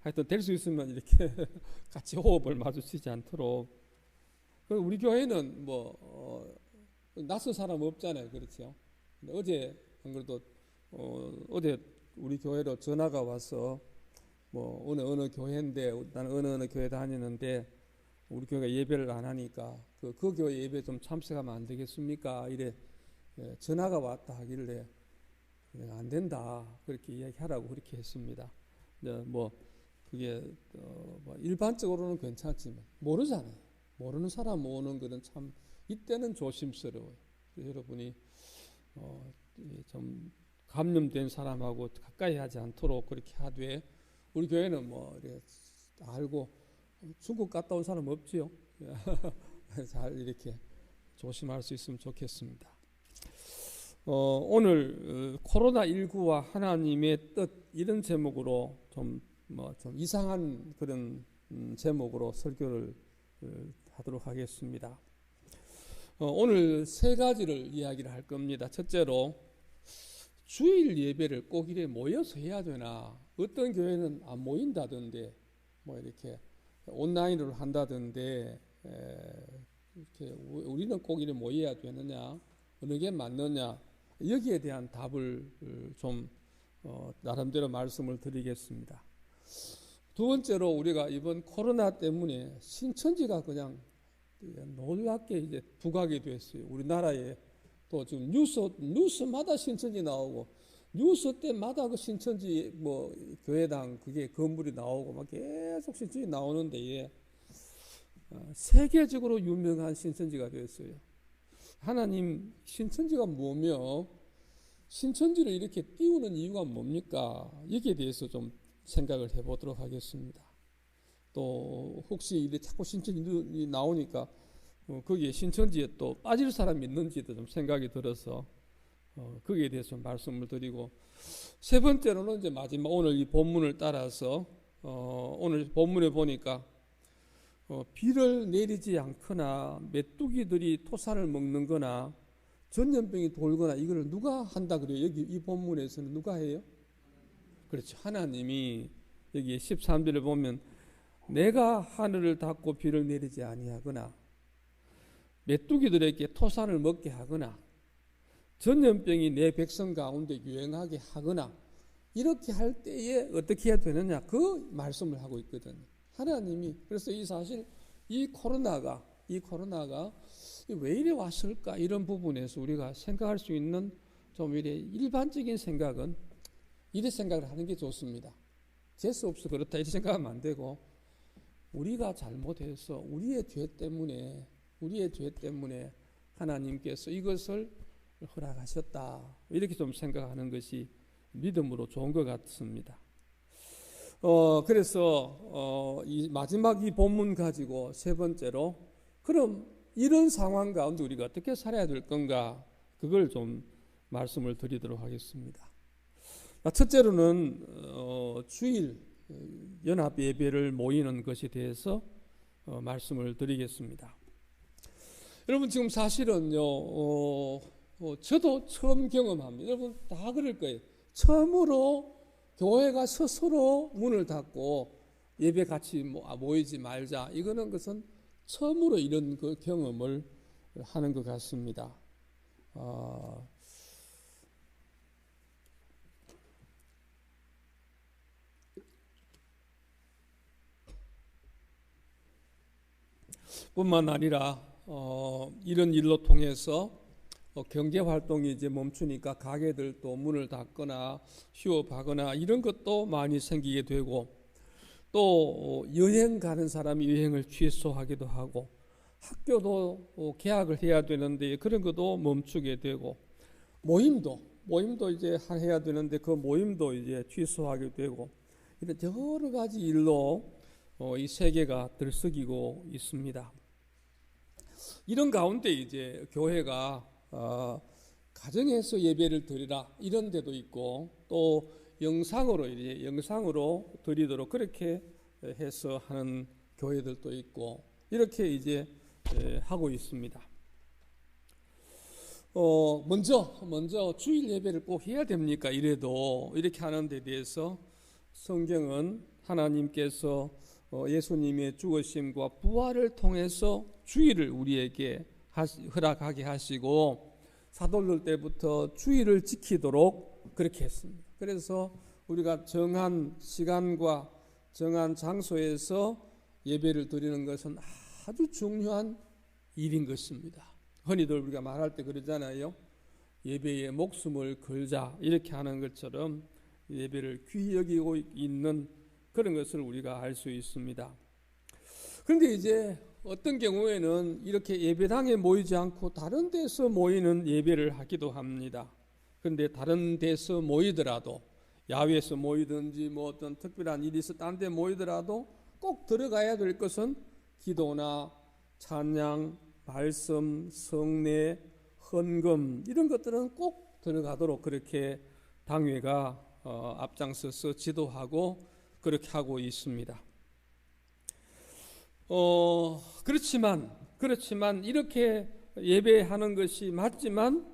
하여튼 될 수 있으면 이렇게 같이 호흡을 마주치지 않도록. 우리 교회는 낯선 사람 없잖아요, 그렇죠? 근데 어제 안 그래도 어제 우리 교회로 전화가 와서 어느 교회인데 나는 어느 교회 다니는데 우리 교회가 예배를 안 하니까 그 교회 예배 좀 참석하면 안 되겠습니까? 이래 전화가 왔다 하길래 내가 안 된다 그렇게 이야기하라고 그렇게 했습니다. 그게 일반적으로는 괜찮지만 모르잖아요. 모르는 사람 오는 것은 참 이때는 조심스러워요. 여러분이 좀 감염된 사람하고 가까이 하지 않도록 그렇게 하되 우리 교회는 이렇게 알고 중국 갔다 온 사람 없지요. 잘 이렇게 조심할 수 있으면 좋겠습니다. 오늘 코로나19와 하나님의 뜻 이런 제목으로 좀 이상한 그런 제목으로 설교를 하도록 하겠습니다. 오늘 세 가지를 이야기를 할 겁니다. 첫째로 주일 예배를 꼭 이래 모여서 해야 되나? 어떤 교회는 안 모인다던데 이렇게 온라인으로 한다던데 이렇게 우리는 꼭 이래 모여야 되느냐? 어느 게 맞느냐? 여기에 대한 답을 좀 나름대로 말씀을 드리겠습니다. 두 번째로 우리가 이번 코로나 때문에 신천지가 그냥 놀랍게 이제 부각이 됐어요. 우리나라에 또 지금 뉴스마다 신천지 나오고 뉴스 때마다 그 신천지 교회당 그게 건물이 나오고 막 계속 신천지 나오는데 세계적으로 유명한 신천지가 되었어요. 하나님 신천지가 뭐며 신천지를 이렇게 띄우는 이유가 뭡니까? 여기에 대해서 좀 생각을 해보도록 하겠습니다. 또 혹시 이래 자꾸 신천지 나오니까 거기에 신천지에 또 빠질 사람이 있는지도 좀 생각이 들어서 거기에 대해서 말씀을 드리고 세 번째로는 이제 마지막 오늘 이 본문을 따라서 오늘 본문에 보니까 비를 내리지 않거나 메뚜기들이 토산을 먹는 거나 전염병이 돌거나 이걸 누가 한다 그래요? 여기 이 본문에서는 누가 해요? 그렇죠. 하나님이 여기 13절을 보면 내가 하늘을 닫고 비를 내리지 아니하거나 메뚜기들에게 토산을 먹게 하거나 전염병이 내 백성 가운데 유행하게 하거나 이렇게 할 때에 어떻게 해야 되느냐 그 말씀을 하고 있거든요. 하나님이 그래서 이 코로나가 왜 이래 왔을까 이런 부분에서 우리가 생각할 수 있는 좀 이래 일반적인 생각은 이래 생각을 하는 게 좋습니다. 재수 없어 그렇다 이렇게 생각하면 안 되고 우리가 잘못해서 우리의 죄 때문에 하나님께서 이것을 허락하셨다 이렇게 좀 생각하는 것이 믿음으로 좋은 것 같습니다. 그래서 이 마지막 이 본문 가지고 세 번째로 그럼 이런 상황 가운데 우리가 어떻게 살아야 될 건가 그걸 좀 말씀을 드리도록 하겠습니다. 첫째로는 주일 연합 예배를 모이는 것에 대해서 말씀을 드리겠습니다. 여러분 지금 사실은요 저도 처음 경험합니다. 여러분 다 그럴 거예요. 처음으로 교회가 스스로 문을 닫고 예배 같이 모이지 말자 이거는 것은 처음으로 이런 그 경험을 하는 것 같습니다. 뿐만 아니라 이런 일로 통해서 경제 활동이 이제 멈추니까 가게들도 문을 닫거나 휴업하거나 이런 것도 많이 생기게 되고 또 여행 가는 사람이 여행을 취소하기도 하고 학교도 개학을 해야 되는데 그런 것도 멈추게 되고 모임도 이제 해야 되는데 그 모임도 이제 취소하게 되고 이런 여러 가지 일로 이 세계가 들썩이고 있습니다. 이런 가운데 이제 교회가 가정에서 예배를 드리라 이런 데도 있고 또 영상으로 드리도록 그렇게 해서 하는 교회들도 있고 이렇게 이제 하고 있습니다. 먼저 주일 예배를 꼭 해야 됩니까? 이래도 이렇게 하는 데 대해서 성경은 하나님께서 예수님의 죽으심과 부활을 통해서 주일을 우리에게 허락하게 하시고 사도들 때부터 주일을 지키도록 그렇게 했습니다. 그래서 우리가 정한 시간과 정한 장소에서 예배를 드리는 것은 아주 중요한 일인 것입니다. 흔히들 우리가 말할 때 그러잖아요. 예배에 목숨을 걸자 이렇게 하는 것처럼 예배를 귀히 여기고 있는 그런 것을 우리가 알 수 있습니다. 그런데 이제 어떤 경우에는 이렇게 예배당에 모이지 않고 다른 데서 모이는 예배를 하기도 합니다. 그런데 다른 데서 모이더라도 야외에서 모이든지 뭐 어떤 특별한 일이 있어 딴 데 모이더라도 꼭 들어가야 될 것은 기도나 찬양, 말씀, 성례, 헌금 이런 것들은 꼭 들어가도록 그렇게 당회가 앞장서서 지도하고 그렇게 하고 있습니다. 그렇지만 이렇게 예배하는 것이 맞지만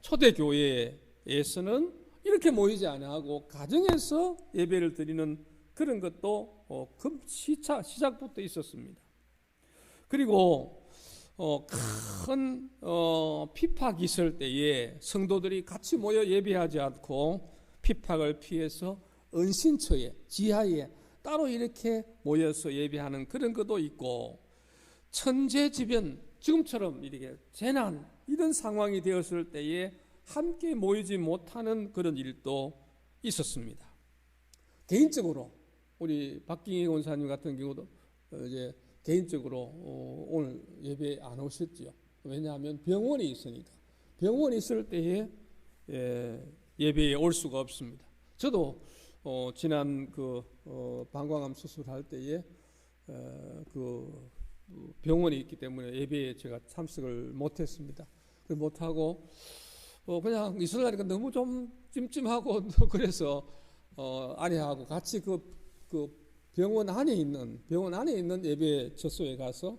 초대교회에서는 이렇게 모이지 않고 가정에서 예배를 드리는 그런 것도 시작부터 있었습니다. 그리고 큰 핍박이 있을 때에 성도들이 같이 모여 예배하지 않고 핍박을 피해서 은신처에 지하에 따로 이렇게 모여서 예배하는 그런 것도 있고 천재지변 지금처럼 이렇게 재난 이런 상황이 되었을 때에 함께 모이지 못하는 그런 일도 있었습니다. 개인적으로 우리 박경희 원사님 같은 경우도 이제 개인적으로 오늘 예배 안 오셨죠. 왜냐하면 병원이 있으니까. 병원이 있을 때에 예배에 올 수가 없습니다. 저도 지난 방광암 수술할 때에 병원이 있기 때문에 예배에 제가 참석을 못했습니다. 못하고 그냥 있으려니까 너무 좀 찜찜하고 그래서 아내하고 같이 그 병원 안에 있는 예배 처소에 가서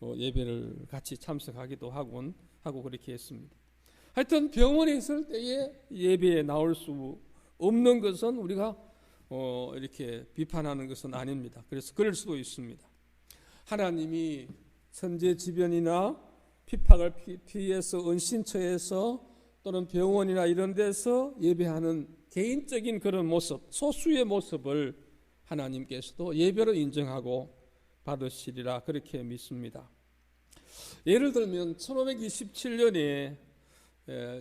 예배를 같이 참석하기도 하고 그렇게 했습니다. 하여튼 병원에 있을 때에 예배에 나올 수 없는 것은 우리가 이렇게 비판하는 것은 아닙니다. 그래서 그럴 수도 있습니다. 하나님이 천재지변이나 핍박을 피해서 은신처에서 또는 병원이나 이런 데서 예배하는 개인적인 그런 모습, 소수의 모습을 하나님께서도 예배로 인정하고 받으시리라 그렇게 믿습니다. 예를 들면 1527년에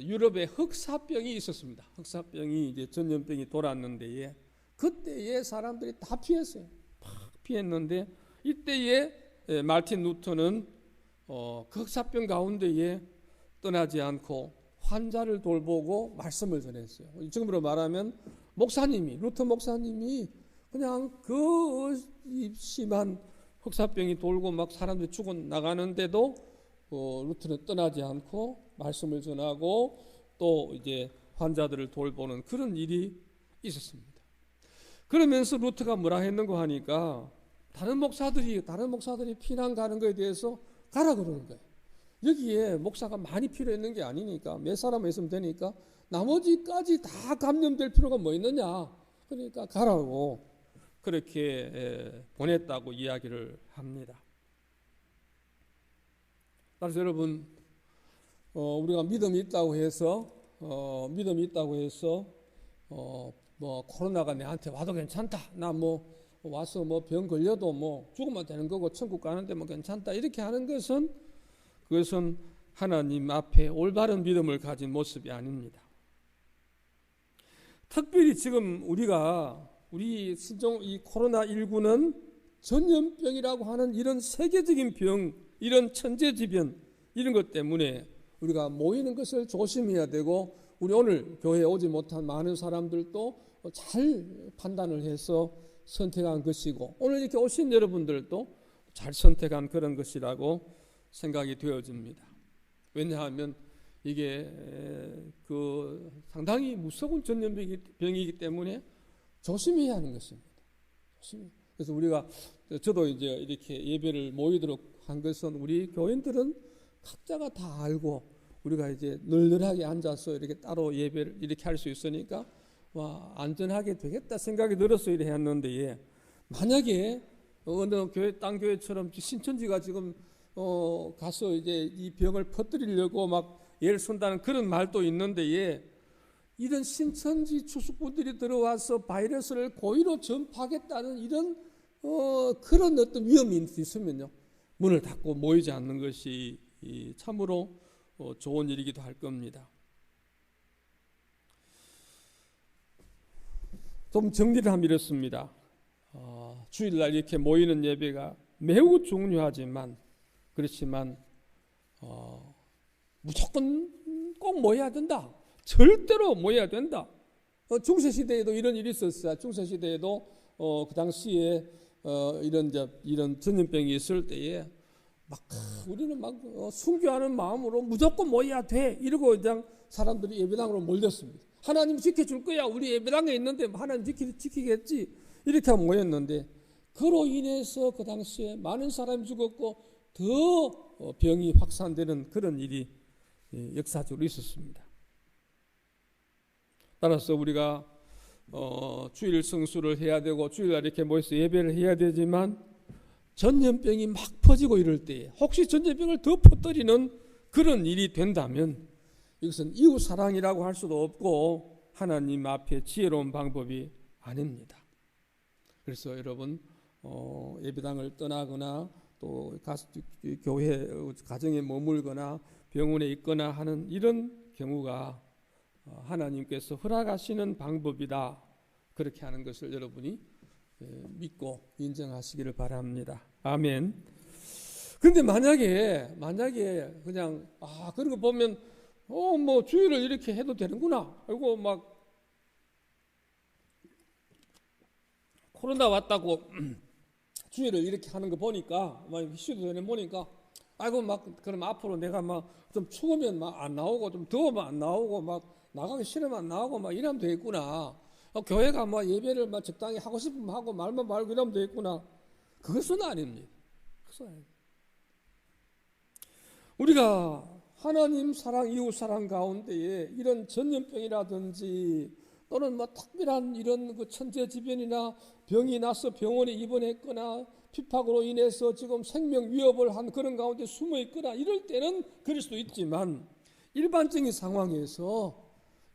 유럽에 흑사병이 있었습니다. 흑사병이 이제 전염병이 돌았는데 그때에 사람들이 다 피했어요. 피했는데 이때에 마르틴 루터는 그 흑사병 가운데에 떠나지 않고 환자를 돌보고 말씀을 전했어요. 지금으로 말하면 루터 목사님이 그냥 그 심한 흑사병이 돌고 막 사람들이 죽어 나가는데도 루터는 떠나지 않고 말씀을 전하고 또 이제 환자들을 돌보는 그런 일이 있었습니다. 그러면서 루터가 뭐라 했는가 하니까 다른 목사들이 피난 가는 것에 대해서 가라 그러는 거예요. 여기에 목사가 많이 필요했는 게 아니니까 몇 사람만 있으면 되니까 나머지까지 다 감염될 필요가 뭐 있느냐. 그러니까 가라고 그렇게 보냈다고 이야기를 합니다. 따라서 여러분 우리가 믿음이 있다고 해서 뭐 코로나가 내한테 와도 괜찮다. 나 뭐 와서 뭐 병 걸려도 뭐 죽으면 되는 거고 천국 가는데 뭐 괜찮다. 이렇게 하는 것은 그것은 하나님 앞에 올바른 믿음을 가진 모습이 아닙니다. 특별히 지금 우리 신종 이 코로나19는 전염병이라고 하는 이런 세계적인 병, 이런 천재지변 이런 것 때문에 우리가 모이는 것을 조심해야 되고 우리 오늘 교회에 오지 못한 많은 사람들도 잘 판단을 해서 선택한 것이고 오늘 이렇게 오신 여러분들도 잘 선택한 그런 것이라고 생각이 되어집니다. 왜냐하면 이게 상당히 무서운 전염병이기 때문에 조심해야 하는 것입니다. 그래서 저도 이제 이렇게 예배를 모이도록 한 것은 우리 교인들은 각자가 다 알고 우리가 이제 널널하게 앉아서 이렇게 따로 예배를 이렇게 할 수 있으니까 안전하게 되겠다 생각이 들어서 이래 했는데, 만약에 어느 교회 땅 교회처럼 신천지가 지금 가서 이제 이 병을 퍼뜨리려고 막 애를 쓴다는 그런 말도 있는데, 이런 신천지 추수꾼들이 들어와서 바이러스를 고의로 전파하겠다는 이런 그런 어떤 위험이 있으면요, 문을 닫고 모이지 않는 것이 참으로 좋은 일이기도 할 겁니다. 좀 정리를 하면 이렇습니다. 주일날 이렇게 모이는 예배가 매우 중요하지만, 그렇지만 무조건 꼭 모여야 된다, 절대로 모여야 된다. 중세시대에도 이런 일이 있었어요. 중세시대에도 그 당시에 이런 전염병이 있을 때에 막 우리는 막 순교하는 마음으로 무조건 모여야 돼 이러고 그냥 사람들이 예배당으로 몰렸습니다. 하나님 지켜줄 거야, 우리 예배당에 있는데 하나님 지키겠지, 이렇게 하고 모였는데, 그로 인해서 그 당시에 많은 사람이 죽었고 더 병이 확산되는 그런 일이 역사적으로 있었습니다. 따라서 우리가 주일 성수를 해야 되고 주일날 이렇게 모여서 예배를 해야 되지만, 전염병이 막 퍼지고 이럴 때 혹시 전염병을 더 퍼뜨리는 그런 일이 된다면 이것은 이웃 사랑이라고 할 수도 없고 하나님 앞에 지혜로운 방법이 아닙니다. 그래서 여러분 예배당을 떠나거나 또 교회 가정에 머물거나 병원에 있거나 하는 이런 경우가 하나님께서 허락하시는 방법이다, 그렇게 하는 것을 여러분이 믿고 인정하시기를 바랍니다. 아멘. 근데 만약에 그냥 그런 거 보면 뭐 주일을 이렇게 해도 되는구나, 그리고 막 코로나 왔다고 주일을 이렇게 하는 거 보니까, 막 이슈도 되는 보니까, 아이고 막 그럼 앞으로 내가 막 좀 추우면 막 안 나오고, 좀 더우면 안 나오고, 막 나가기 싫으면 안 나오고, 막 이러면 되겠구나. 교회가 막 예배를 막 적당히 하고 싶으면 하고 말만 말고 이러면 되겠구나. 그것은 아닙니다. 그것은 아닙니다. 우리가 하나님 사랑, 이웃 사랑 가운데에 이런 전염병이라든지 또는 뭐 특별한 이런 그 천재지변이나 병이 나서 병원에 입원했거나 핍박으로 인해서 지금 생명 위협을 한 그런 가운데 숨어 있거나 이럴 때는 그럴 수도 있지만, 일반적인 상황에서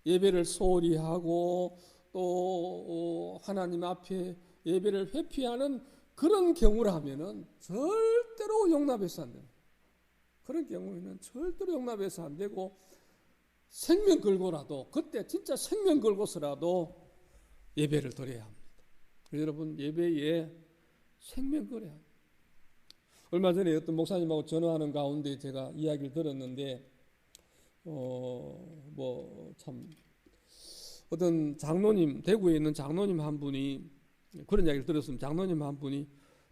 예배를 소홀히 하고 또 하나님 앞에 예배를 회피하는 그런 경우라면은 절대로 용납해서 안 됩니다. 그런 경우에는 절대로 용납해서 안 되고, 생명 걸고라도, 그때 진짜 생명 걸고서라도 예배를 드려야 합니다. 여러분, 예배에 생명 걸어야 합니다. 얼마 전에 어떤 목사님하고 전화하는 가운데 제가 이야기를 들었는데, 어떤 장로님, 대구에 있는 장로님 한 분이 그런 이야기를 들었습니다. 장로님 한 분이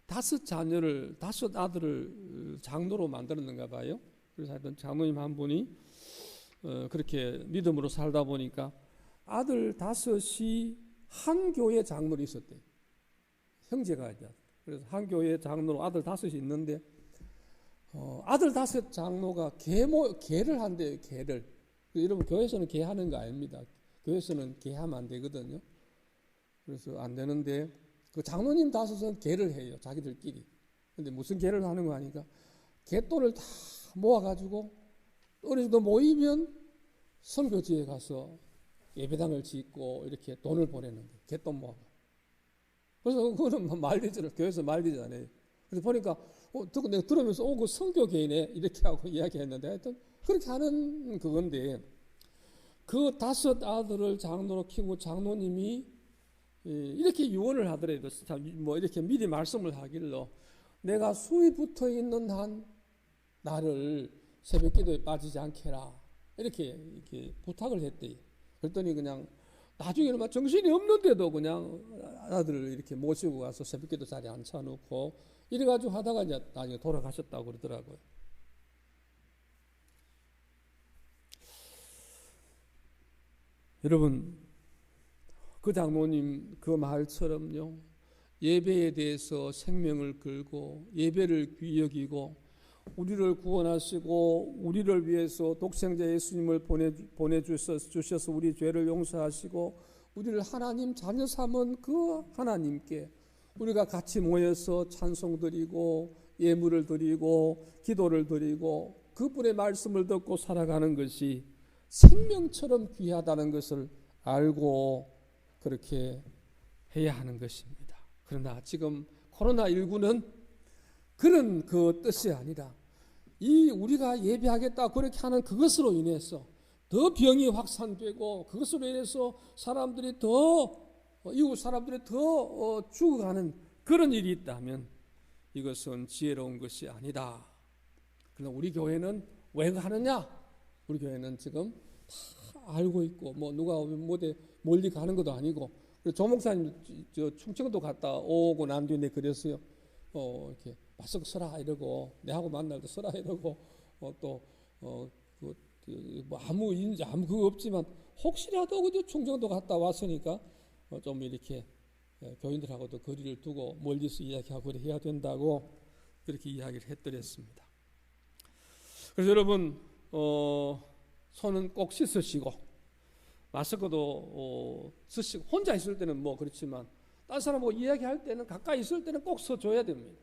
5 아들을 장로로 만들었는가 봐요. 그래서 하여튼 장로님 한 분이 그렇게 믿음으로 살다 보니까 아들 5이 한 교회 장로로 있었대요. 형제가 이제. 그래서 한 교회 장로로 아들 5이 있는데, 아들 5 장로가 계를 한대요. 계를. 여러분, 교회에서는 계하는 거 아닙니다. 교회에서는 계하면 안 되거든요. 그래서 안 되는데, 그 장로님 5은 계를 해요, 자기들끼리. 근데 무슨 계를 하는 거 아니까, 계돈을 다 모아가지고 어느 정도 모이면 선교지에 가서 예배당을 짓고 이렇게 돈을 보내는 거예요. 계돈 모아가. 그래서 그거는 말리지를, 교회에서 말리잖아요. 그래서 보니까 내가 들으면서 그 선교계이네 이렇게 하고 이야기했는데, 하여튼 그렇게 하는 그건데, 그 5 아들을 장로로 키우고 장로님이 이렇게 유언을 하더라도, 뭐 이렇게 미리 말씀을 하길로, 내가 수위 붙어 있는 한 나를 새벽기도에 빠지지 않게 해라, 이렇게 부탁을 했대요. 그랬더니 그냥 나중에는 막 정신이 없는데도 그냥 아들을 이렇게 모시고 가서 새벽기도 자리에 앉혀놓고 이래가지고 하다가 이제 나중에 돌아가셨다고 그러더라고요. 여러분, 그 장로님 그 말처럼요, 예배에 대해서 생명을 걸고 예배를 귀히 여기고 우리를 구원하시고 우리를 위해서 독생자 예수님을 보내주셔서 우리 죄를 용서하시고 우리를 하나님 자녀 삼은 그 하나님께 우리가 같이 모여서 찬송 드리고 예물을 드리고 기도를 드리고 그분의 말씀을 듣고 살아가는 것이 생명처럼 귀하다는 것을 알고 그렇게 해야 하는 것입니다. 그러나 지금 코로나19는 그런 그 뜻이 아니라 이 우리가 예배하겠다 그렇게 하는 그것으로 인해서 더 병이 확산되고 그것으로 인해서 사람들이 더 이웃 사람들이 더 죽어가는 그런 일이 있다면 이것은 지혜로운 것이 아니다. 그러나 우리 교회는 왜 하느냐? 우리 교회는 지금 다 알고 있고 뭐 누가 어디 멀리 가는 것도 아니고 조 목사님 저 충청도 갔다 오고 난 뒤에 그랬어요. 이렇게 맞서 서라 이러고 내하고 만날 때 서라 이러고 뭐 아무 인지 아무 그거 없지만 혹시라도 그저 충청도 갔다 왔으니까 좀 이렇게 교인들하고도 거리를 두고 멀리서 이야기하고 그래 해야 된다고 그렇게 이야기를 했더랬습니다. 그래서 여러분 손은 꼭 씻으시고 마스크도 쓰시고 혼자 있을 때는 뭐 그렇지만 다른 사람하고 이야기할 때는 가까이 있을 때는 꼭 써줘야 됩니다.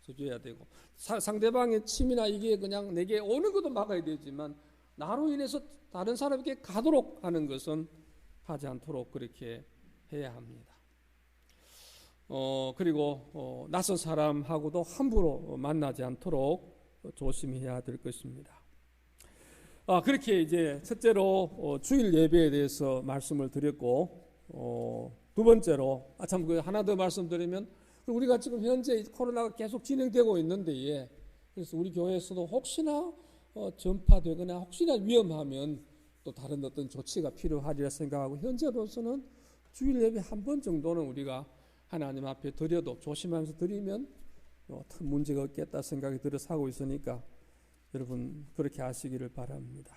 써줘야 되고 상대방의 침이나 이게 그냥 내게 오는 것도 막아야 되지만 나로 인해서 다른 사람에게 가도록 하는 것은 하지 않도록 그렇게 해야 합니다. 그리고 낯선 사람하고도 함부로 만나지 않도록 조심해야 될 것입니다. 그렇게 이제 첫째로 주일 예배에 대해서 말씀을 드렸고 두 번째로 참 그 하나 더 말씀드리면 우리가 지금 현재 코로나가 계속 진행되고 있는데 그래서 우리 교회에서도 혹시나 전파되거나 혹시나 위험하면 또 다른 어떤 조치가 필요하리라 생각하고 현재로서는 주일 예배 한 번 정도는 우리가 하나님 앞에 드려도 조심하면서 드리면 큰 문제가 없겠다 생각이 들어서 하고 있으니까 여러분 그렇게 하시기를 바랍니다.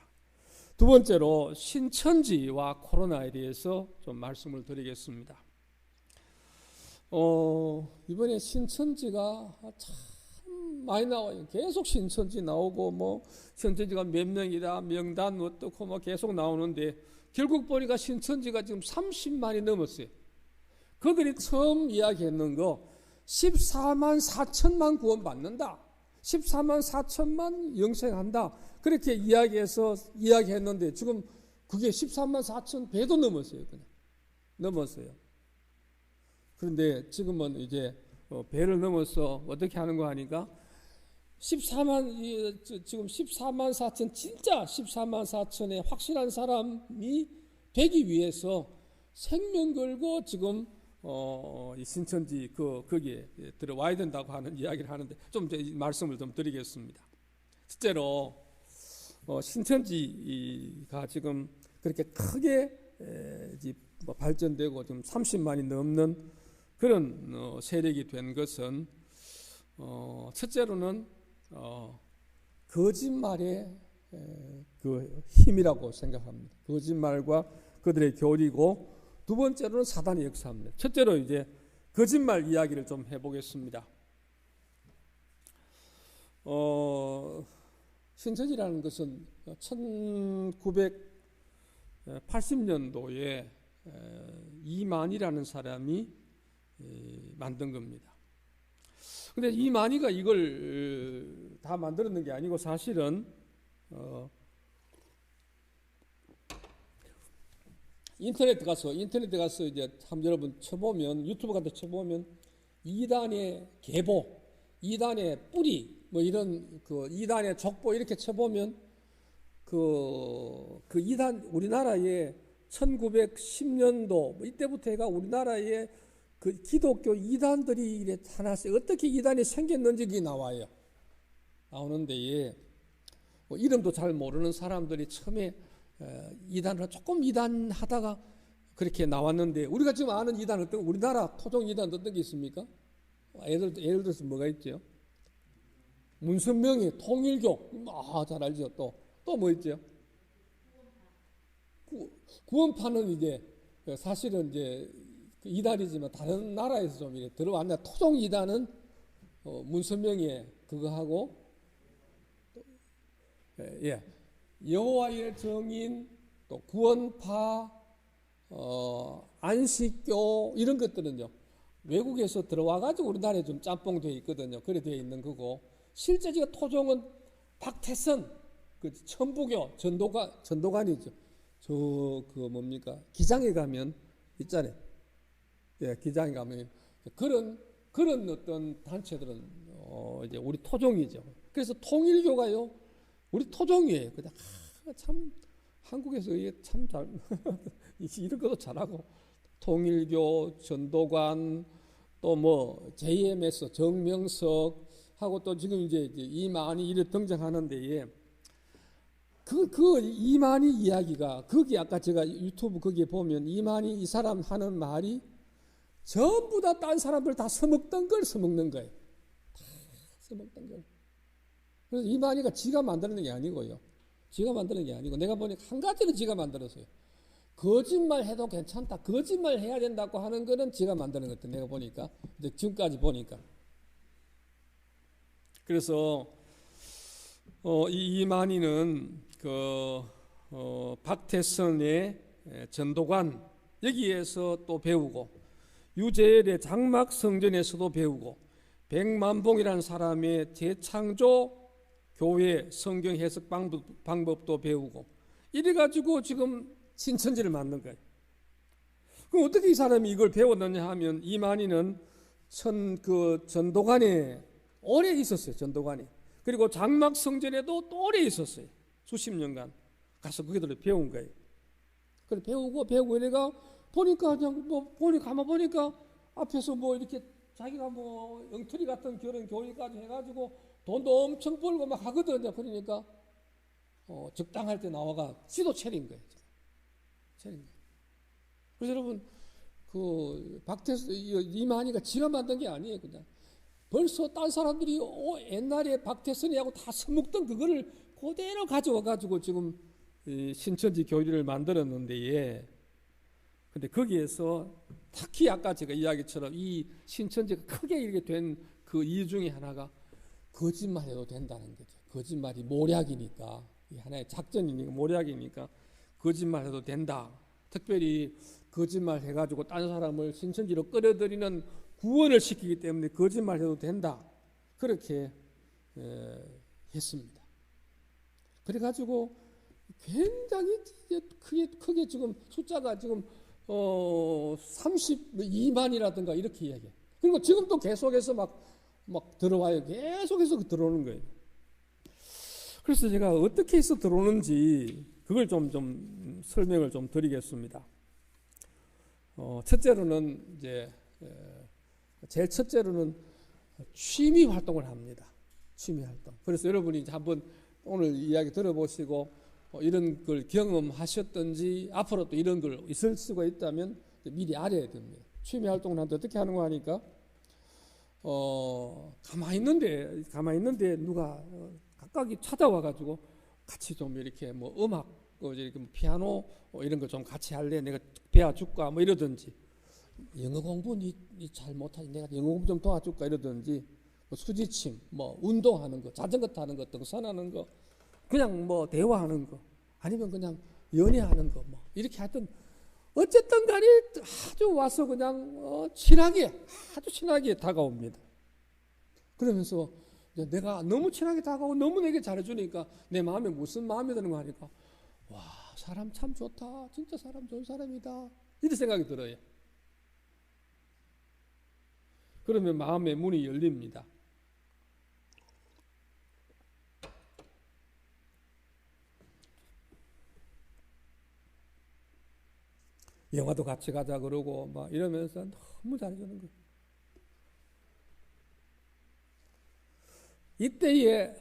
두 번째로 신천지와 코로나에 대해서 좀 말씀을 드리겠습니다. 이번에 신천지가 참 많이 나와요. 계속 신천지 나오고 뭐 신천지가 몇 명이다 명단 어떻고 뭐 계속 나오는데 결국 보니까 신천지가 지금 30만이 넘었어요. 그들이 처음 이야기했는 거 14만 4천만 구원 받는다. 14만 4천만 영생한다. 그렇게 이야기했는데 지금 그게 14만 4천 배도 넘었어요. 그냥 넘었어요. 그런데 지금은 이제 배를 넘어서 어떻게 하는 거 하니까 14만 지금 14만 4천 진짜 14만 4천의 확실한 사람이 되기 위해서 생명 걸고 지금 이 신천지 거기에 들어와야 된다고 하는 이야기를 하는데 좀 말씀을 좀 드리겠습니다. 실제로 신천지가 지금 그렇게 크게 발전되고 좀 30만이 넘는 그런 세력이 된 것은 첫째로는 거짓말의 그 힘이라고 생각합니다. 거짓말과 그들의 교리고 두 번째로는 사단의 역사입니다. 첫째로 이제 거짓말 이야기를 좀 해보겠습니다. 신천지라는 것은 1980년도에 이만희라는 사람이 만든 겁니다. 근데 이만희가 이걸 다 만들었는 게 아니고 사실은 인터넷 가서 이제 참 여러분 쳐보면 유튜브 같은 데 쳐보면 이단의 계보, 이단의 뿌리 뭐 이런 그 이단의 족보 이렇게 쳐보면 그 이단 우리나라에 1910년도 이때부터 해가 우리나라에 그 기독교 이단들이 이래 하나씩 어떻게 이단이 생겼는지 나와요. 나오는데 뭐 이름도 잘 모르는 사람들이 처음에 이단을 조금 이단하다가 그렇게 나왔는데 우리가 지금 아는 이단 어떤 우리나라 토종 이단 어떤 게 있습니까? 예를 들어서 뭐가 있죠? 문선명의 통일교 잘 알죠. 또 뭐 있죠? 구원파는 이제 사실은 이제 이단이지만 다른 나라에서 좀 이렇게 들어왔네. 토종 이단은 문선명의 그거 하고 여호와의 정인 또 구원파 안식교 이런 것들은요 외국에서 들어와가지고 우리나라에 좀 짬뽕되어 있거든요. 그래 되어 있는 거고 실제 지금 토종은 박태선 그 천부교 전도관이죠. 저 그 뭡니까 기장에 가면 있잖아요. 예, 기장에 가면 그런 어떤 단체들은 이제 우리 토종이죠. 그래서 통일교가요 우리 토종이에요. 그냥 참 한국에서 이게 참 잘 이런 것도 잘하고 통일교 전도관 또 뭐 JMS 정명석 하고 또 지금 이제 이만희 이래 등장하는데 그 이만희 이야기가 거기 아까 제가 유튜브 거기에 보면 이만희 이 사람 하는 말이 전부 다 딴 사람들 다 써먹던 걸 써먹는 거예요. 다 써먹던 걸. 그래서 이만희가 지가 만드는 게 아니고요. 지가 만드는 게 아니고 내가 보니까 한 가지는 지가 만들었어요. 거짓말 해도 괜찮다. 거짓말 해야 된다고 하는 거는 지가 만드는 것 같아요. 내가 보니까 이제 지금까지 보니까. 그래서 이 이만희는 박태선의 전도관 여기에서 또 배우고 유재열의 장막 성전에서도 배우고 백만봉이라는 사람의 재창조 교회 성경 해석 방법도 배우고 이래가지고 지금 신천지를 만든 거예요. 그럼 어떻게 이 사람이 이걸 배웠느냐 하면 이만희는 전도관에 오래 있었어요. 전도관에. 그리고 장막 성전에도 또 오래 있었어요. 수십 년간 가서 거기들 배운 거예요. 그래 배우고 이래가 보니까 그냥 가만 보니까 앞에서 뭐 이렇게 자기가 뭐 엉터리 같은 그런 교리까지 해가지고 돈도 엄청 벌고 막 하거든요. 그러니까 적당할 때 나와가 지도 차린 거예요. 차린 거예요. 그래서 여러분 이만희가 지가 만든 게 아니에요. 그냥 벌써 딴 사람들이 옛날에 박태선이하고 다 써먹던 그거를 그대로 가져와가지고 지금 신천지 교리를 만들었는데 근데 거기에서 특히 아까 제가 이야기처럼 이 신천지가 크게 이렇게 된 그 이유 중에 하나가 거짓말해도 된다는 거죠. 거짓말이 모략이니까 하나의 작전이니까 모략이니까 거짓말해도 된다. 특별히 거짓말 해가지고 딴 사람을 신천지로 끌어들이는 구원을 시키기 때문에 거짓말해도 된다. 그렇게 했습니다. 그래가지고 굉장히 크게 지금 숫자가 지금 32만이라든가 이렇게 이야기해요. 그리고 지금도 계속해서 막 들어와요. 계속해서 들어오는 거예요. 그래서 제가 어떻게 해서 들어오는지 그걸 좀 설명을 좀 드리겠습니다. 첫째로는 이제 제일 첫째로는 취미 활동을 합니다. 취미 활동. 그래서 여러분이 한번 오늘 이야기 들어보시고 이런 걸 경험하셨든지 앞으로 또 이런 걸 있을 수가 있다면 미리 알아야 됩니다. 취미 활동을 하는데 어떻게 하는 거 하니까 가만히 있는데 누가 각각이 찾아와가지고 같이 좀 이렇게 뭐 음악 이렇게 뭐 피아노 이런 거 좀 같이 할래? 내가 배워줄까? 뭐 이러든지 영어 공부 니 잘 못하지 내가 영어 공부 좀 도와줄까? 이러든지 뭐 수지침, 뭐 운동하는 거, 자전거 타는 거, 등산하는 거, 그냥 뭐 대화하는 거, 아니면 그냥 연애하는 거, 뭐 이렇게 하여튼 어쨌든 간에 아주 와서 그냥 아주 친하게 다가옵니다. 그러면서 내가 너무 친하게 다가오고 너무 내게 잘해주니까 내 마음에 무슨 마음이 드는 거 하니까 와 사람 참 좋다. 진짜 사람 좋은 사람이다. 이런 생각이 들어요. 그러면 마음의 문이 열립니다. 영화도 같이 가자 그러고 막 이러면서 너무 잘해주는 거예요. 이때에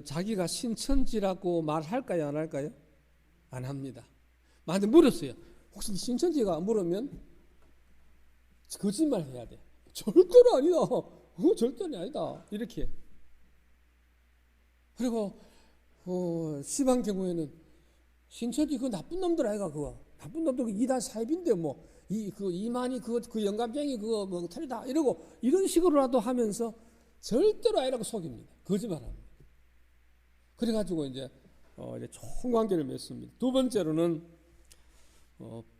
자기가 신천지라고 말할까요? 안 할까요? 안 합니다. 만약 물었어요. 혹시 신천지가 물으면 거짓말 해야 돼. 절대로 아니다. 절대로 아니다. 이렇게. 그리고 심한 경우에는 신천지 그 나쁜 놈들 아이가 그거. 나쁜 놈들 이단 사입인데 뭐 이만희 그 영감쟁이 그거 뭐 틀리다 이러고 이런 식으로라도 하면서 절대로 아니라고 속입니다. 거짓말합니다. 그래가지고 이제 이제 좋은 관계를 맺습니다. 두 번째로는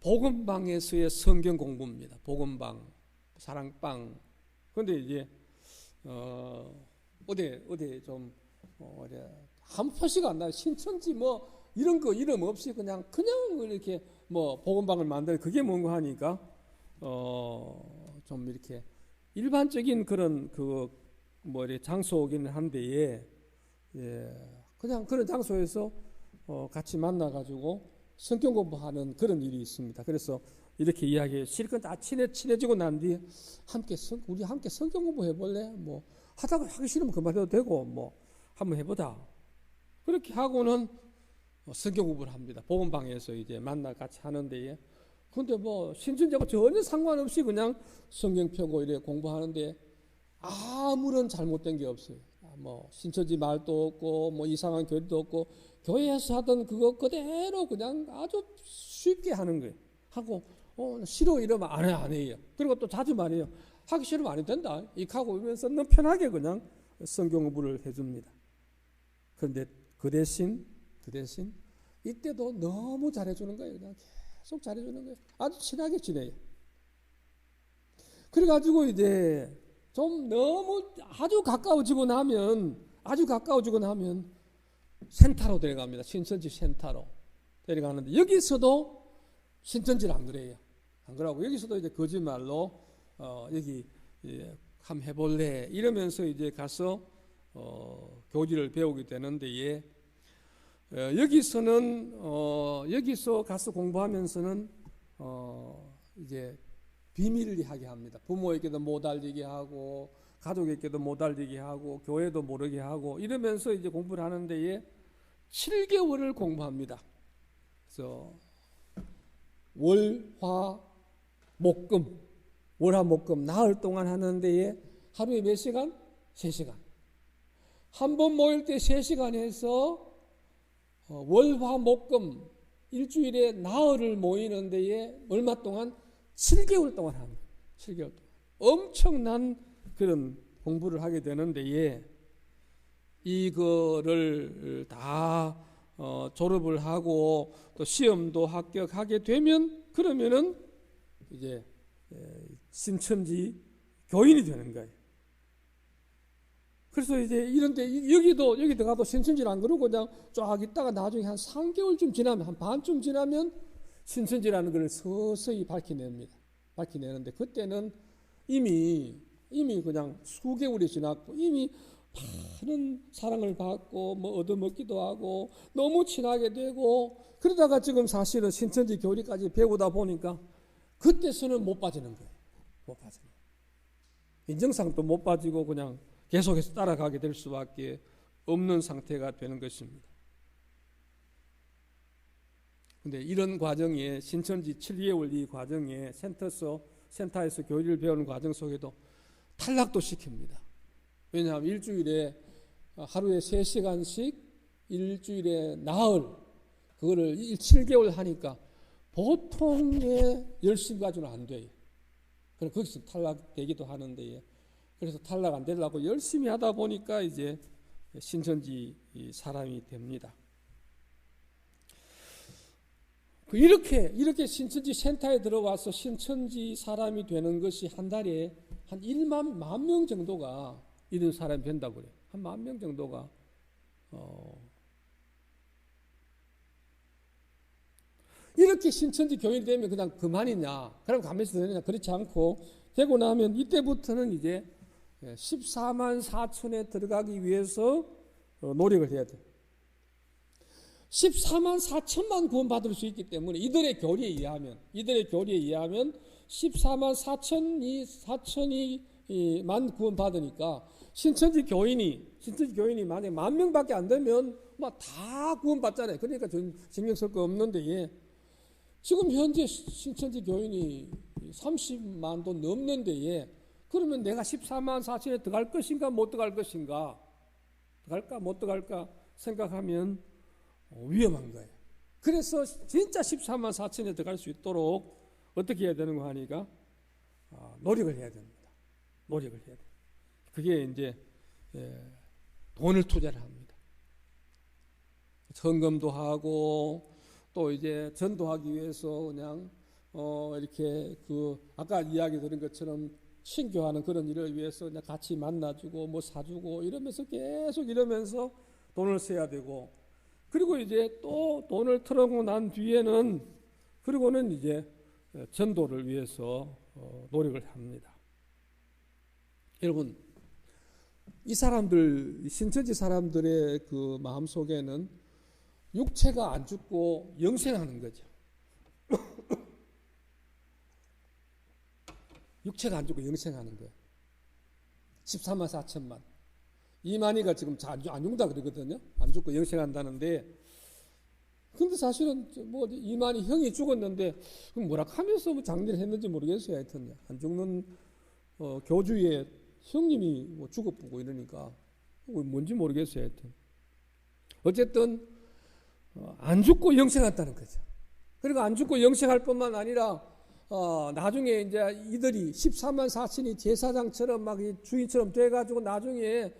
복음방에서의 성경 공부입니다. 복음방, 사랑방. 그런데 이제 어디 좀 아무 표시가 안 나요. 신천지 뭐 이런 거 이름 없이 그냥 이렇게 뭐 복음방을 만들 그게 뭔가 하니까 좀 이렇게 일반적인 그런 뭐 이렇게 장소이기는 한데 그냥 그런 장소에서 같이 만나 가지고 성경 공부하는 그런 일이 있습니다. 그래서 이렇게 이야기해요. 실컷 다 친해지고 난 뒤에 우리 함께 성경 공부 해볼래? 뭐 하다가 하기 싫으면 그만해도 되고 뭐 한번 해보자. 그렇게 하고는 성경 공부를 합니다. 복음방에서 이제 만나 같이 하는데, 근데 뭐 신천지하고 전혀 상관없이 그냥 성경 펴고 이래 공부하는데 아무런 잘못된 게 없어요. 뭐 신천지 말도 없고 뭐 이상한 교리도 없고 교회에서 하던 그거 그대로 그냥 아주 쉽게 하는 거예요. 하고 싫어 이러면 안 해요. 그리고 또 자주 말해요. 하기 싫으면 안 해도 된다. 이하고 이러면서 너무 편하게 그냥 성경 공부를 해줍니다. 그런데 그 대신 이때도 너무 잘해주는 거예요. 그냥 계속 잘해주는 거예요. 아주 친하게 지내요. 그래가지고 이제 좀 너무 아주 가까워지고 나면 센터로 데려갑니다. 신천지 센터로 데려가는데 여기서도 신천지를 안 그래요. 안 그러고 여기서도 이제 거짓말로 여기 한번 해볼래 이러면서 이제 가서 교리를 배우게 되는데 여기서 가서 공부하면서는 이제 비밀리하게 합니다. 부모에게도 못 알리게 하고 가족에게도 못 알리게 하고 교회도 모르게 하고 이러면서 이제 공부를 하는데 7개월을 공부합니다. 그래서 월화목금 나흘 동안 하는데 하루에 몇 시간? 3시간. 한 번 모일 때 3시간 해서 월화목금 일주일에 나흘을 모이는 데에 얼마 동안? 7개월 동안 합니다. 7개월 동안. 엄청난 그런 공부를 하게 되는데 이거를 다 졸업을 하고 또 시험도 합격하게 되면 그러면은 이제 신천지 교인이 되는 거예요. 그래서 이제 이런데 여기도 가도 신천지를 안 그러고 그냥 쫙 있다가 나중에 한 3개월쯤 지나면 한 반쯤 지나면 신천지라는 걸 서서히 밝혀내는데 그때는 이미 그냥 수개월이 지났고 이미 많은 사랑을 받고 뭐 얻어먹기도 하고 너무 친하게 되고 그러다가 지금 사실은 신천지 교리까지 배우다 보니까 그때서는 못 빠지는 거예요. 못 빠지는 거예요. 인정상도 못 빠지고 그냥 계속해서 따라가게 될 수밖에 없는 상태가 되는 것입니다. 근데 이런 과정에 신천지 7개월 이 과정에 센터에서 교리를 배우는 과정 속에도 탈락도 시킵니다. 왜냐하면 일주일에 하루에 3시간씩 일주일에 나흘 그거를 7개월 하니까 보통의 열심히 가지고는 안 돼요. 그래서 거기서 탈락되기도 하는데 그래서 탈락 안 되려고 열심히 하다 보니까 이제 신천지 사람이 됩니다. 이렇게 신천지 센터에 들어와서 신천지 사람이 되는 것이 한 달에 한 1만 명 정도가 이런 사람이 된다고 그래요. 한 10,000명 정도가 이렇게 신천지 교인이 되면 그냥 그만이냐? 그럼 가만히 있어도 되느냐? 그렇지 않고 되고 나면 이때부터는 이제 14만 4천에 들어가기 위해서 노력을 해야 돼요. 14만 4천만 구원 받을 수 있기 때문에 이들의 교리에 의하면 14만 4천이만 구원 받으니까 신천지 교인이 만약에 10,000명밖에 안 되면 막 다 구원 받잖아요. 그러니까 신경 쓸 거 없는데 지금 현재 신천지 교인이 30만도 넘는데 그러면 내가 14만 4천에 들어갈 것인가 못 들어갈 것인가 들어갈까 못 들어갈까 생각하면 위험한 거예요. 그래서 진짜 14만 4천에 들어갈 수 있도록 어떻게 해야 되는 거 하니까 노력을 해야 됩니다. 노력을 해야 돼요. 그게 이제 돈을 투자를 합니다. 헌금도 하고 또 이제 전도하기 위해서 그냥 이렇게 아까 이야기 드린 것처럼 신교하는 그런 일을 위해서 그냥 같이 만나주고 뭐 사주고 이러면서 계속 이러면서 돈을 써야 되고, 그리고 이제 또 돈을 털어놓고 난 뒤에는 그리고는 이제 전도를 위해서 노력을 합니다. 여러분, 이 사람들, 신천지 사람들의 그 마음 속에는 육체가 안 죽고 영생하는 거죠. 육체가 안 죽고 영생하는 거예요. 14만 4천만. 이만희가 지금 안 죽는다 그러거든요. 안 죽고 영생한다는데, 근데 사실은 뭐 이만희 형이 죽었는데 뭐라 하면서 뭐 장례를 했는지 모르겠어요. 하여튼 안 죽는 교주의 형님이 뭐 죽어보고 이러니까 뭔지 모르겠어요. 하여튼 어쨌든 안 죽고 영생한다는 거죠. 그리고 안 죽고 영생할 뿐만 아니라 나중에 이제 이들이 14만 4천이 제사장처럼 막 주인처럼 돼가지고 나중에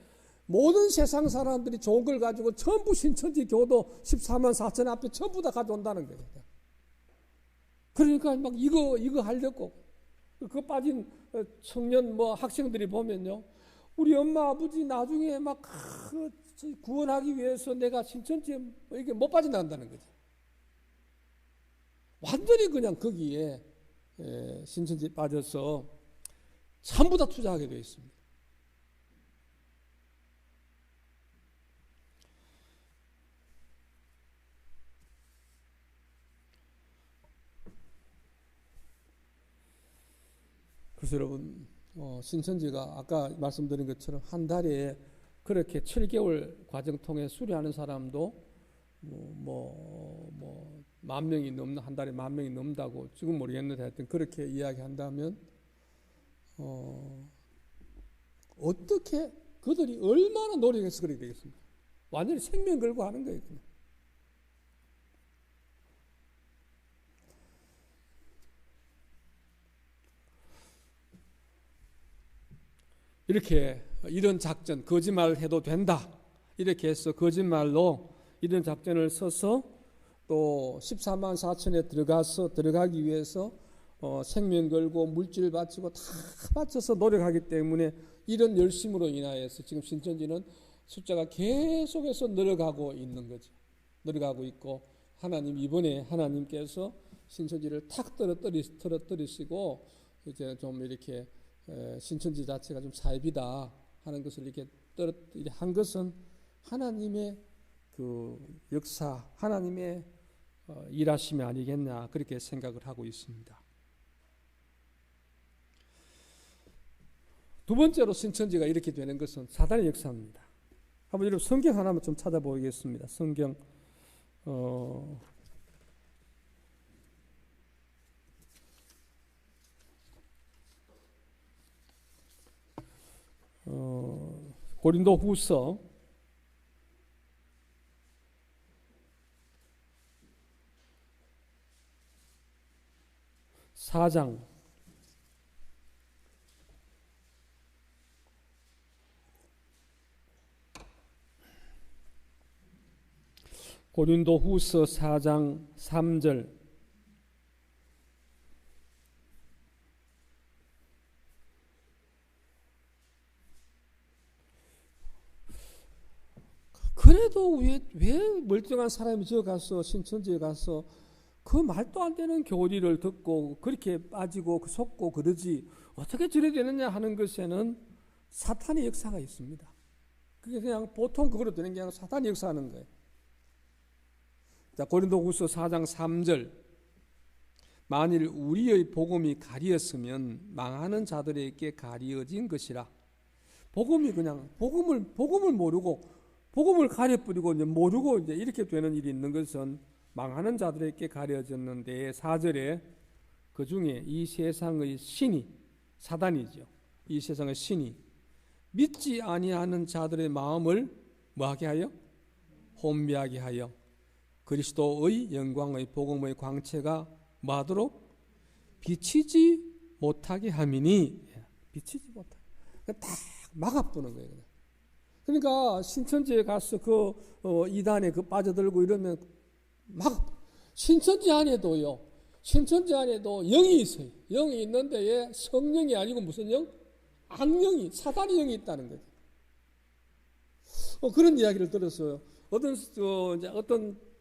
모든 세상 사람들이 좋은 걸 가지고 전부 신천지 교도 14만 4천 앞에 전부 다 가져온다는 거예요. 그러니까 막 이거 하려고 그거 빠진 청년 뭐 학생들이 보면요, 우리 엄마 아버지 나중에 막 구원하기 위해서 내가 신천지에 이게 못 빠져나간다는 거죠. 완전히 그냥 거기에 신천지에 빠져서 전부 다 투자하게 되어 있습니다. 그래서 여러분, 신천지가 아까 말씀드린 것처럼 한 달에 그렇게 7개월 과정 통해 수료하는 사람도 만 명이 넘는, 한 달에 10,000명이 넘는다고 지금 모르겠는데 하여튼 그렇게 이야기한다면 어떻게 그들이 얼마나 노력해서 그렇게 되겠습니까? 완전히 생명 걸고 하는 거예요. 그냥. 이렇게 이런 작전, 거짓말을 해도 된다 이렇게 해서 거짓말로 이런 작전을 써서 또 14만 4천에 들어가기 위해서 생명 걸고 물질 바치고 다 바쳐서 노력하기 때문에 이런 열심으로 인하여서 지금 신천지는 숫자가 계속해서 늘어가고 있는 거죠. 늘어가고 있고, 이번에 하나님께서 신천지를 탁 떨어뜨리시고 이제 좀 이렇게 신천지 자체가 좀 사입이다 하는 것을 이렇게 한 것은 하나님의 그 역사, 하나님의 일하심이 아니겠냐 그렇게 생각을 하고 있습니다. 두 번째로 신천지가 이렇게 되는 것은 사단의 역사입니다. 한번 여러분 성경 하나만 좀 찾아보겠습니다. 성경 고린도후서 4장 고린도후서 4장 3절 그래도 왜 멀쩡한 사람이 저 가서 신천지에 가서 그 말도 안 되는 교리를 듣고 그렇게 빠지고 속고 그러지 어떻게 저래 되느냐 하는 것에는 사탄의 역사가 있습니다. 그게 그냥 보통 그거로 되는 게 아니라 사탄이 역사하는 거예요. 자, 고린도후서 4장 3절 만일 우리의 복음이 가리었으면 망하는 자들에게 가리어진 것이라. 복음이 그냥 복음을 모르고 복음을 가려뿌리고 이제 모르고 이제 이렇게 되는 일이 있는 것은 망하는 자들에게 가려졌는데 4절에 그 중에 이 세상의 신이 사단이죠. 이 세상의 신이 믿지 아니하는 자들의 마음을 뭐하게 하여? 혼미하게 하여 그리스도의 영광의 복음의 광채가 뭐하도록? 비치지 못하게 함이니. 비치지 못하게. 딱 막아보는 거예요. 그냥. 그러니까 신천지에 가서 이단에 빠져들고 이러면 막 신천지 안에도요. 신천지 안에도 영이 있어요. 영이 있는데 예, 성령이 아니고 무슨 영? 악령이, 사단의 영이 있다는 거죠. 그런 이야기를 들었어요. 어떤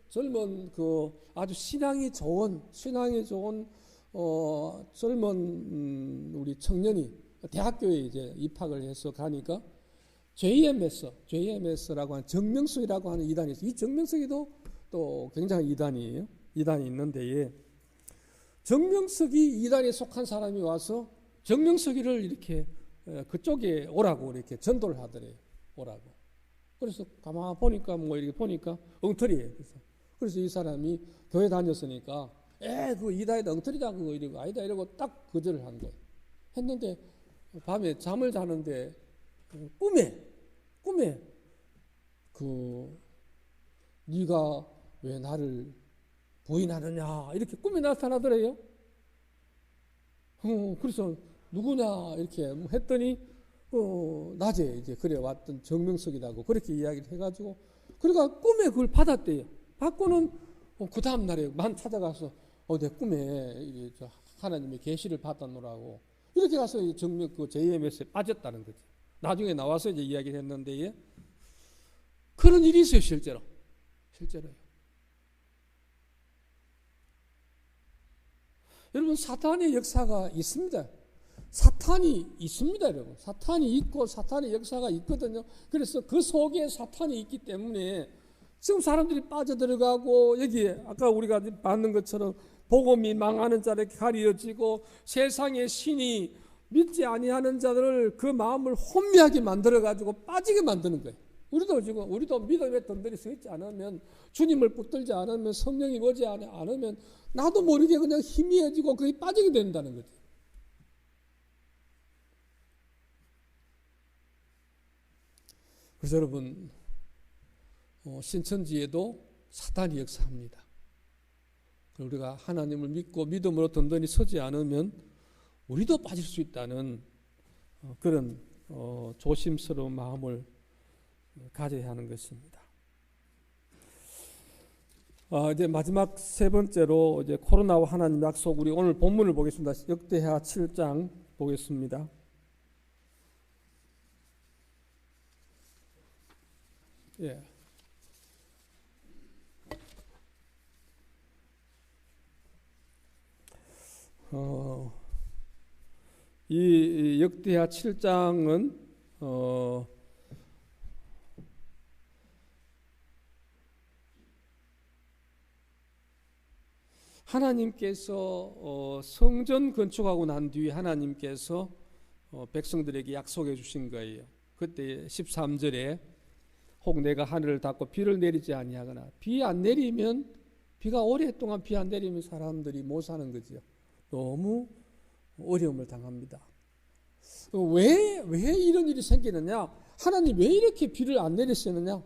젊은 아주 신앙이 좋은 젊은 우리 청년이 대학교에 이제 입학을 해서 가니까 JMS라고 하는 정명석이라고 하는 이단이 있어요. 이 정명석이도 또 굉장히 이단이에요. 이단이 있는데 예. 정명석이 이단에 속한 사람이 와서 정명석이를 이렇게 그쪽에 오라고 이렇게 전도를 하더래요. 오라고. 그래서 가만 보니까 이렇게 보니까 엉터리예요. 그래서 이 사람이 교회 다녔으니까 그 이단에다 엉터리다 그거 이러고 아니다 이러고 딱 거절을 한 거예요. 했는데 밤에 잠을 자는데 꿈에 네가 왜 나를 부인하느냐 이렇게 꿈에 나타나더래요. 그래서 누구냐 이렇게 했더니 낮에 이제 그래 왔던 정명석이라고 그렇게 이야기를 해가지고 그러니까 꿈에 그걸 받았대요. 받고는 그 다음 날에 만 찾아가서 내 꿈에 하나님의 계시를 받았노라고 이렇게 가서 JMS에 빠졌다는 거죠. 나중에 나와서 이제 이야기를 했는데 예. 그런 일이 있어요. 실제로요. 여러분 사탄의 역사가 있습니다. 사탄이 있습니다, 여러분. 사탄이 있고 사탄의 역사가 있거든요. 그래서 그 속에 사탄이 있기 때문에 지금 사람들이 빠져들어가고 여기에 아까 우리가 봤는 것처럼 복음이 망하는 자에게 가리어지고 세상의 신이 믿지 아니하는 자들을 그 마음을 혼미하게 만들어가지고 빠지게 만드는 거예요. 우리도 믿음에 던들이 서 있지 않으면 주님을 붙들지 않으면 성령이 오지 않으면 나도 모르게 그냥 희미해지고 거기 빠지게 된다는 거죠. 그래서 여러분 신천지에도 사탄이 역사합니다. 우리가 하나님을 믿고 믿음으로 든든히 서지 않으면 우리도 빠질 수 있다는 그런 조심스러운 마음을 가져야 하는 것입니다. 이제 마지막 세 번째로 이제 코로나와 하나님 약속 우리 오늘 본문을 보겠습니다. 역대하 7장 보겠습니다. 예. 이 역대하 7장은 하나님께서 성전 건축하고 난 뒤에 하나님께서 백성들에게 약속해 주신 거예요. 그때 13절에 혹 내가 하늘을 닫고 비를 내리지 아니하거나 비 안 내리면 비가 오랫동안 비 안 내리면 사람들이 못 사는 거죠. 너무 어려움을 당합니다. 왜 이런 일이 생기느냐? 하나님 왜 이렇게 비를 안 내리시느냐?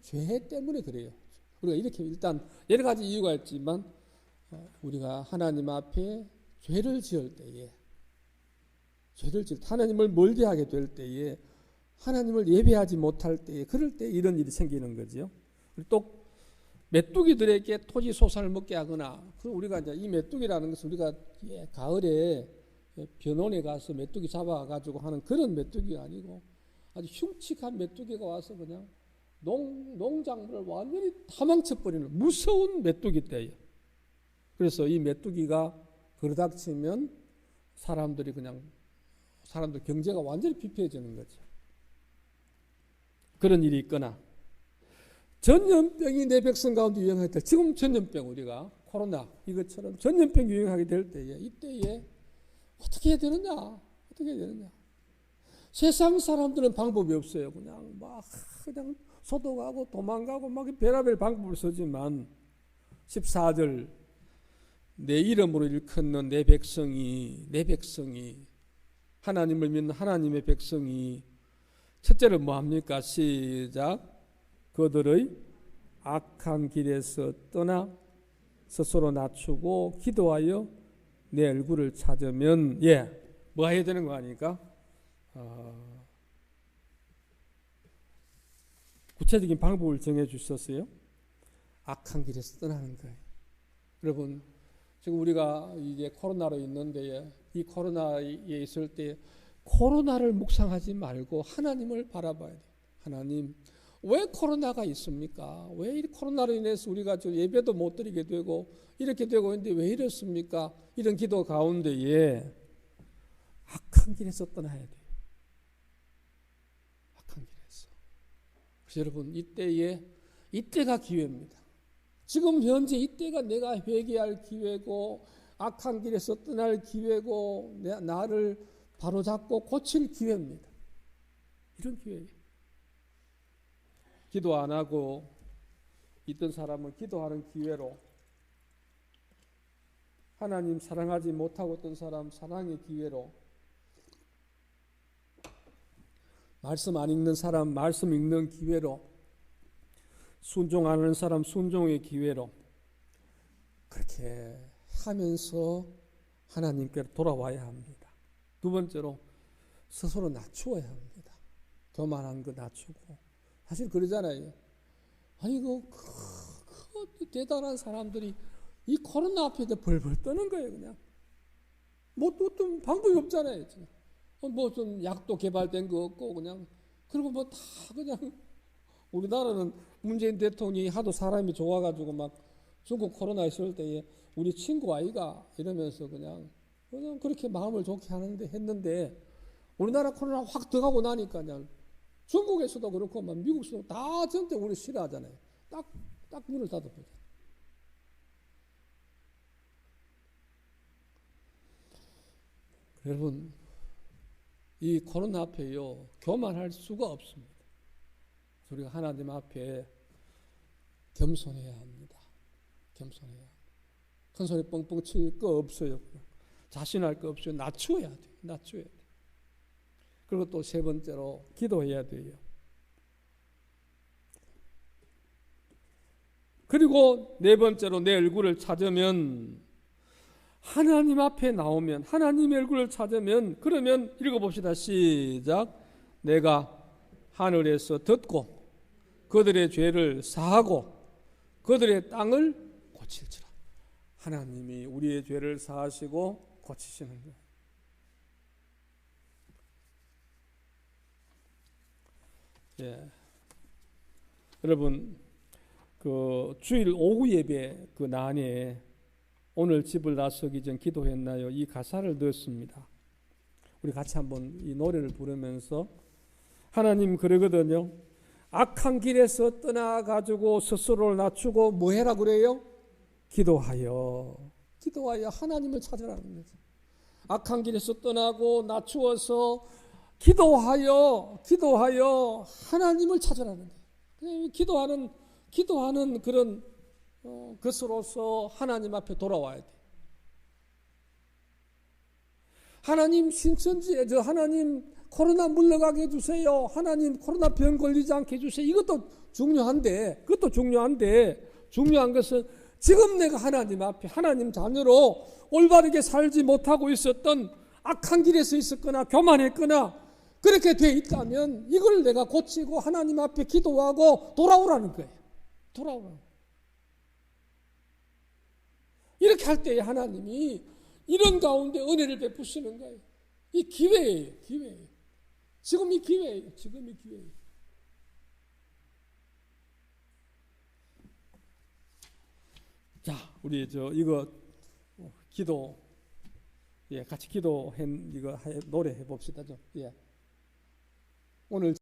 죄 때문에 그래요. 우리가 이렇게 일단 여러 가지 이유가 있지만 우리가 하나님 앞에 죄를 지을 때에 하나님을 멀게 하게 될 때에 하나님을 예배하지 못할 때에 그럴 때 이런 일이 생기는 거죠. 또 메뚜기들에게 토지 소산을 먹게 하거나 우리가 이제 이 메뚜기라는 것은 우리가 가을에 변온에 가서 메뚜기 잡아가지고 하는 그런 메뚜기가 아니고 아주 흉측한 메뚜기가 와서 그냥 농작물을 완전히 다 망쳐버리는 무서운 메뚜기 때예요. 그래서 이 메뚜기가 그러닥치면 사람들 경제가 완전히 피폐해지는 거죠. 그런 일이 있거나 전염병이 내 백성 가운데 유행할 때 지금 전염병 우리가 코로나 이것처럼 전염병 유행하게 될 때에 이때에 어떻게 해야 되느냐? 세상 사람들은 방법이 없어요. 그냥 소독하고 도망가고 막 별의별 방법을 쓰지만 14절 내 이름으로 일컫는 내 백성이 하나님을 믿는 하나님의 백성이 첫째로 뭐합니까? 시작. 그들의 악한 길에서 떠나 스스로 낮추고 기도하여 내 얼굴을 찾으면 뭐 해야 되는 거 아닙니까? 구체적인 방법을 정해 주셨어요. 악한 길에서 떠나는 거예요. 여러분, 지금 우리가 이제 코로나로 있는데 이 코로나에 있을 때 코로나를 묵상하지 말고 하나님을 바라봐야 돼요. 하나님, 왜 코로나가 있습니까? 왜 이 코로나로 인해서 우리가 좀 예배도 못 드리게 되고 이렇게 되고 있는데 왜 이렇습니까? 이런 기도 가운데에 악한 길에서 떠나야 돼요. 악한 길에서. 그래서 여러분, 이때가 기회입니다. 지금 현재 이때가 내가 회개할 기회고 악한 길에서 떠날 기회고 나를 바로잡고 고칠 기회입니다. 이런 기회예요. 기도 안 하고 있던 사람은 기도하는 기회로, 하나님 사랑하지 못하고 있던 사람 사랑의 기회로, 말씀 안 읽는 사람 말씀 읽는 기회로, 순종하는 사람 순종의 기회로, 그렇게 하면서 하나님께로 돌아와야 합니다. 두 번째로 스스로 낮추어야 합니다. 교만한 거 낮추고. 사실 그러잖아요. 아니 그 대단한 사람들이 이 코로나 앞에 벌벌 떠는 거예요. 그냥 뭐 어떤 방법이 없잖아요. 뭐 좀 약도 개발된 거 없고 그냥, 그리고 뭐 다 그냥, 우리나라는 문재인 대통령이 하도 사람이 좋아가지고 막 중국 코로나 있을 때에 우리 친구 아이가 이러면서 그냥 그렇게 마음을 좋게 했는데 우리나라 코로나 확 들어가고 나니까 그냥 중국에서도 그렇고 막 미국에서도 다 전체 우리 싫어하잖아요. 딱 문을 닫아버려. 여러분, 이 코로나 앞에요 교만할 수가 없습니다. 우리가 하나님 앞에 겸손해야 합니다. 겸손해야 합니다. 큰 소리 뻥뻥 칠 거 없어요. 자신할 거 없어요. 낮추어야 돼요. 낮추어야 돼요. 그리고 또 세 번째로 기도해야 돼요. 그리고 네 번째로 내 얼굴을 찾으면, 하나님 앞에 나오면, 하나님의 얼굴을 찾으면, 그러면 읽어봅시다. 시작. 내가 하늘에서 듣고 그들의 죄를 사하고 그들의 땅을 고칠지라. 하나님이 우리의 죄를 사하시고 고치시는 거예요. 예. 여러분, 그 주일 오후 예배 그 난에 오늘 집을 나서기 전 기도했나요? 이 가사를 넣었습니다. 우리 같이 한번 이 노래를 부르면서, 하나님 그러거든요. 악한 길에서 떠나가지고 스스로를 낮추고 뭐 해라 그래요? 기도하여 하나님을 찾으라는 거죠. 악한 길에서 떠나고 낮추어서 기도하여 하나님을 찾으라는 거예요. 기도하는 그런 것으로서 하나님 앞에 돌아와야 돼. 하나님 신천지에 하나님 코로나 물러가게 해주세요. 하나님 코로나 병 걸리지 않게 해주세요. 이것도 중요한데 중요한 것은 지금 내가 하나님 앞에 하나님 자녀로 올바르게 살지 못하고 있었던, 악한 길에서 있었거나 교만했거나 그렇게 돼 있다면 이걸 내가 고치고 하나님 앞에 기도하고 돌아오라는 거예요. 돌아오라는 거예요. 이렇게 할 때에 하나님이 이런 가운데 은혜를 베푸시는 거예요. 이 기회예요. 지금이 기회예요. 자, 우리 이거 기도, 같이 기도한 이거 노래 해봅시다. 좀. 오늘